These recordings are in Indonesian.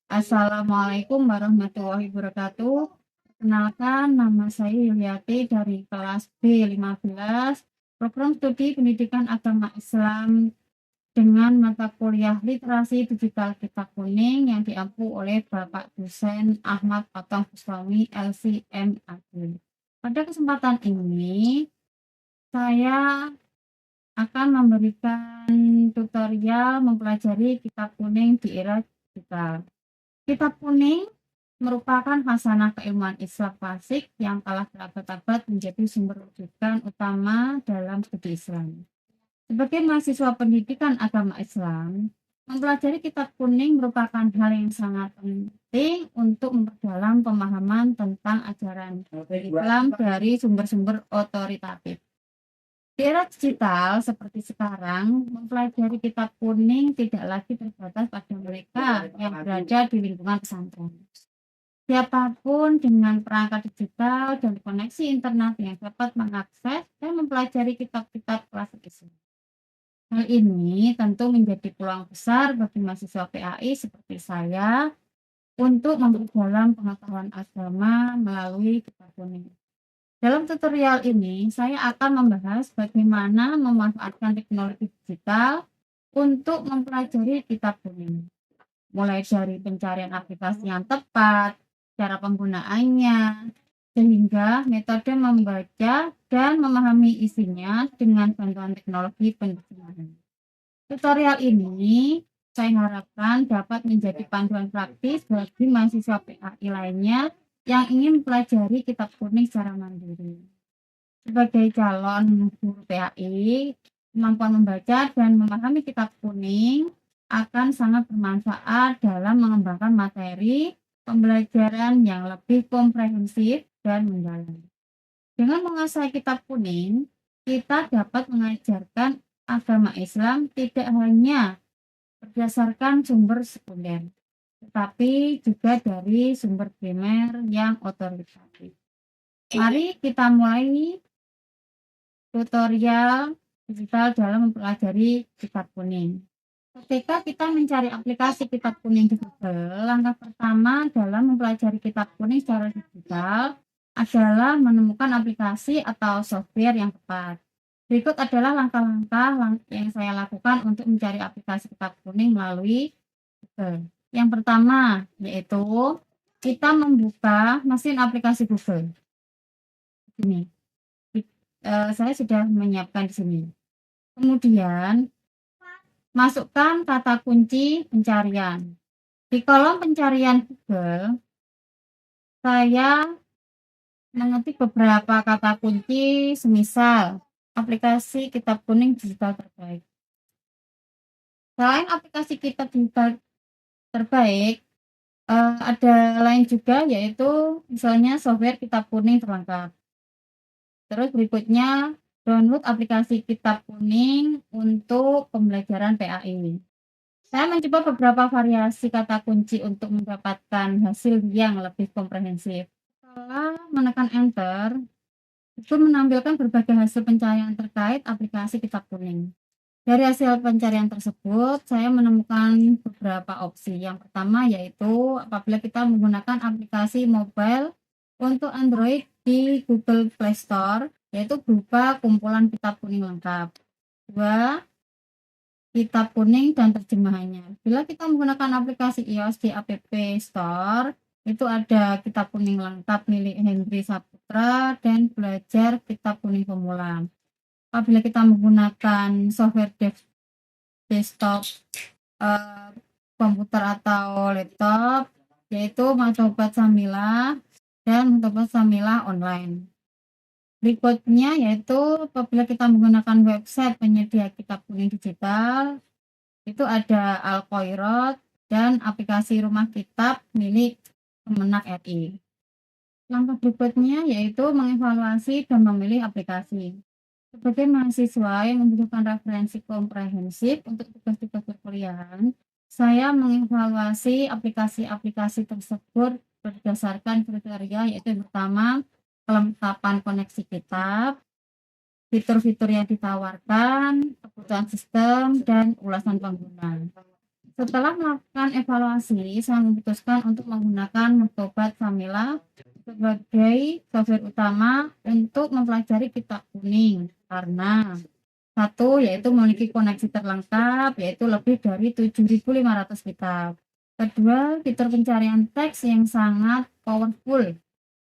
Assalamualaikum warahmatullahi wabarakatuh. Perkenalkan, nama saya Yuliati dari kelas B15, program studi pendidikan agama Islam dengan mata kuliah literasi digital kitab kuning yang diampu oleh Bapak Dosen Ahmad Otong Bustami LCMAD. Pada kesempatan ini, saya akan memberikan tutorial mempelajari kitab kuning di era digital. Kitab kuning merupakan khasanah keilmuan Islam klasik yang telah berabad-abad menjadi sumber rujukan utama dalam studi Islam. Sebagai mahasiswa pendidikan agama Islam, mempelajari kitab kuning merupakan hal yang sangat penting untuk memperdalam pemahaman tentang ajaran Islam dari sumber-sumber otoritatif. Di era digital seperti sekarang, mempelajari kitab kuning tidak lagi terbatas pada mereka yang berada di lingkungan pesantren. Siapapun dengan perangkat digital dan koneksi internet yang dapat mengakses dan mempelajari kitab-kitab klasik Islam. Hal ini tentu menjadi peluang besar bagi mahasiswa PAI seperti saya untuk memperdalam pengetahuan agama melalui kitab kuning. Dalam tutorial ini, saya akan membahas bagaimana memanfaatkan teknologi digital untuk mempelajari kitab kuning. Mulai dari pencarian aplikasi yang tepat, cara penggunaannya, sehingga metode membaca dan memahami isinya dengan bantuan teknologi penerjemahan. Tutorial ini saya harapkan dapat menjadi panduan praktis bagi mahasiswa PAI lainnya yang ingin mempelajari kitab kuning secara mandiri. Sebagai calon guru PAI, kemampuan membaca dan memahami kitab kuning akan sangat bermanfaat dalam mengembangkan materi pembelajaran yang lebih komprehensif dan mendalam. Dengan menguasai kitab kuning, kita dapat mengajarkan agama Islam tidak hanya berdasarkan sumber sekunder, tetapi juga dari sumber primer yang otoritatif. Mari kita mulai tutorial digital dalam mempelajari kitab kuning. Ketika kita mencari aplikasi kitab kuning di Google, langkah pertama dalam mempelajari kitab kuning secara digital adalah menemukan aplikasi atau software yang tepat. Berikut adalah langkah-langkah yang saya lakukan untuk mencari aplikasi kitab kuning melalui Google. Yang pertama yaitu kita membuka mesin aplikasi Google. Ini, saya sudah menyiapkan di sini. Kemudian masukkan kata kunci pencarian. Di kolom pencarian Google, saya mengetik beberapa kata kunci semisal aplikasi kitab kuning digital terbaik. Selain aplikasi kitab digital terbaik, ada lain juga yaitu misalnya software kitab kuning terlengkap. Terus berikutnya download aplikasi kitab kuning untuk pembelajaran PAI. Saya mencoba beberapa variasi kata kunci untuk mendapatkan hasil yang lebih komprehensif. Setelah menekan enter, itu menampilkan berbagai hasil pencarian terkait aplikasi kitab kuning. Dari hasil pencarian tersebut, saya menemukan beberapa opsi. Yang pertama yaitu apabila kita menggunakan aplikasi mobile untuk Android di Google Play Store, yaitu berupa kumpulan kitab kuning lengkap. 2. Kitab kuning dan terjemahannya. Bila kita menggunakan aplikasi iOS di App Store, itu ada kitab kuning lengkap milik Henry Saputra dan belajar kitab kuning pemula. Apabila kita menggunakan software desktop, komputer atau laptop, yaitu Maktabat Samilah dan Maktabat Samilah online. Berikutnya yaitu apabila kita menggunakan website penyedia kitab kuning digital, itu ada Al-Qoirot dan aplikasi rumah kitab milik Kemenak RI. Langkah berikutnya yaitu mengevaluasi dan memilih aplikasi. Sebagai mahasiswa yang membutuhkan referensi komprehensif untuk tugas-tugas perkuliahan, saya mengevaluasi aplikasi-aplikasi tersebut berdasarkan kriteria yaitu yang pertama, kelengkapan koneksi kitab, fitur-fitur yang ditawarkan, kebutuhan sistem, dan ulasan pengguna. Setelah melakukan evaluasi, saya memutuskan untuk menggunakan Maktobat Famila sebagai software utama untuk mempelajari kitab kuning karena satu, yaitu memiliki koneksi terlengkap, yaitu lebih dari 7.500 kitab. Kedua, fitur pencarian teks yang sangat powerful.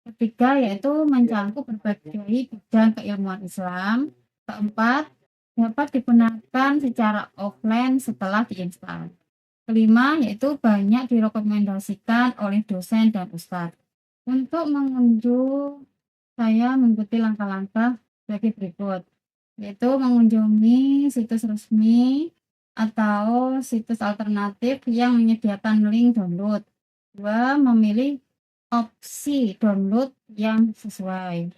Ketiga, yaitu mencakup berbagai bidang keilmuan Islam. Keempat, dapat digunakan secara offline setelah diinstal. Kelima, yaitu banyak direkomendasikan oleh dosen dan ustadz. Untuk mengunduh, saya mengikuti langkah-langkah sebagai berikut, yaitu mengunjungi situs resmi atau situs alternatif yang menyediakan link download. Dua, memilih opsi download yang sesuai.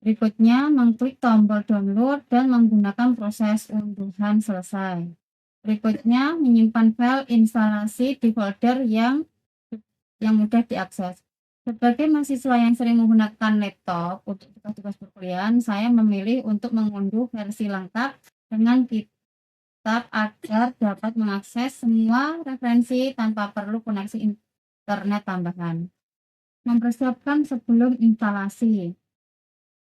Berikutnya, mengklik tombol download dan menggunakan proses unduhan selesai. Berikutnya, menyimpan file instalasi di folder yang mudah diakses. Sebagai mahasiswa yang sering menggunakan laptop untuk tugas-tugas perkuliahan, saya memilih untuk mengunduh versi lengkap dengan kitab agar dapat mengakses semua referensi tanpa perlu koneksi internet tambahan. Mempersiapkan sebelum instalasi.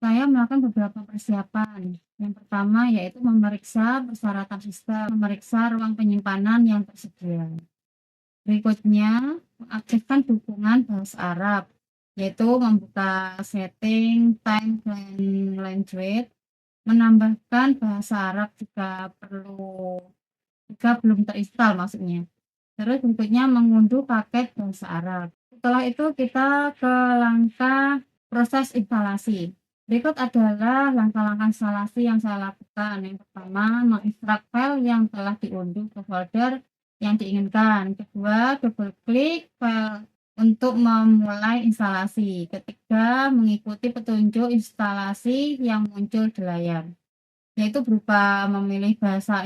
Saya melakukan beberapa persiapan. Yang pertama yaitu memeriksa persyaratan sistem, memeriksa ruang penyimpanan yang tersedia. Berikutnya, mengaktifkan dukungan bahasa Arab, yaitu membuka setting time dan language, menambahkan bahasa Arab jika belum terinstall maksudnya. Terus berikutnya mengunduh paket bahasa Arab. Setelah itu kita ke langkah proses instalasi. Berikut adalah langkah-langkah instalasi yang saya lakukan. Yang pertama, mengekstrak file yang telah diunduh ke folder yang diinginkan. Kedua, double klik file untuk memulai instalasi. Ketiga, mengikuti petunjuk instalasi yang muncul di layar, yaitu berupa memilih bahasa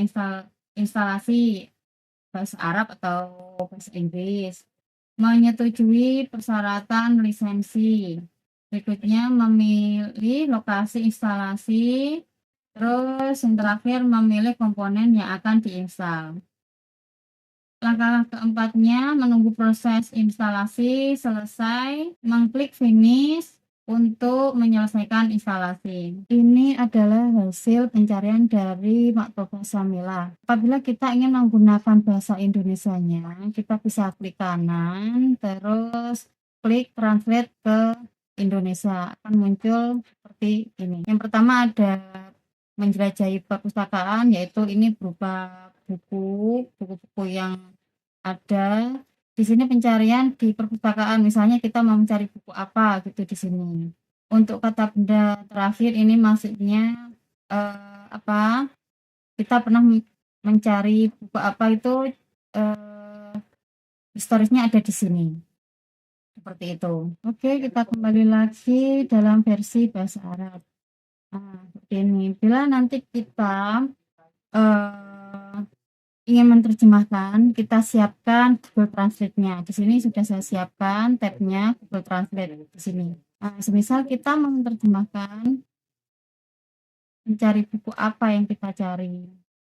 instalasi bahasa Arab atau bahasa Inggris, menyetujui persyaratan lisensi. Berikutnya memilih lokasi instalasi, terus yang terakhir memilih komponen yang akan diinstal. Langkah keempatnya menunggu proses instalasi selesai, mengklik finish untuk menyelesaikan instalasi. Ini adalah hasil pencarian dari Maktobat Famila. Apabila kita ingin menggunakan bahasa Indonesianya, kita bisa klik kanan, terus klik translate ke Indonesia. Akan muncul seperti ini. Yang pertama ada menjelajahi perpustakaan, yaitu ini berupa buku-buku yang ada. Di sini pencarian di perpustakaan, misalnya kita mau mencari buku apa gitu di sini. Untuk kata benda terakhir ini maksudnya apa? Kita pernah mencari buku apa itu historisnya ada di sini. Seperti itu. Oke, kita kembali lagi dalam versi bahasa Arab. Nah, seperti ini. Bila nanti kita ingin menerjemahkan, kita siapkan Google Translate-nya. Di sini sudah saya siapkan tab-nya Google Translate di sini. Nah, semisal kita menerjemahkan, mencari buku apa yang kita cari.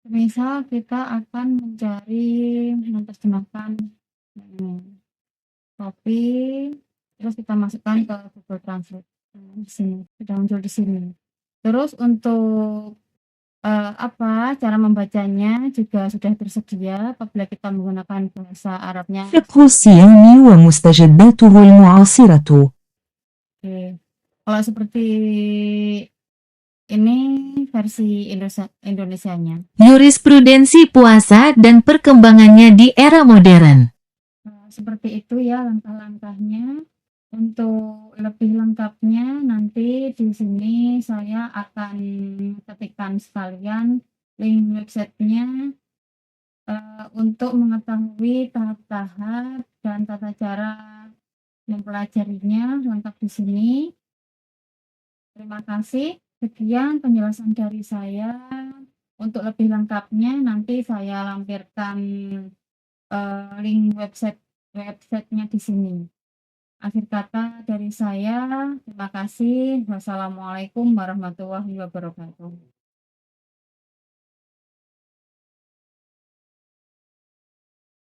Semisal kita akan menerjemahkan ini. Copy, terus kita masukkan ke Google Translate. Di sini sudah muncul di sini. Terus untuk cara membacanya juga sudah tersedia apabila kita menggunakan bahasa Arabnya. فقه الصيام ومستجداته المعاصرة. Oke. Kalau seperti ini versi Indonesianya. Jurisprudensi puasa dan perkembangannya di era modern. Seperti itu ya langkah-langkahnya. Untuk lebih lengkapnya nanti di sini saya akan ketikkan sekalian link websitenya untuk mengetahui tahap-tahap dan tata cara mempelajarinya lengkap di sini. Terima kasih. Sekian penjelasan dari saya. Untuk lebih lengkapnya nanti saya lampirkan link websitenya di sini. Akhir kata dari saya, terima kasih. Wassalamualaikum warahmatullahi wabarakatuh.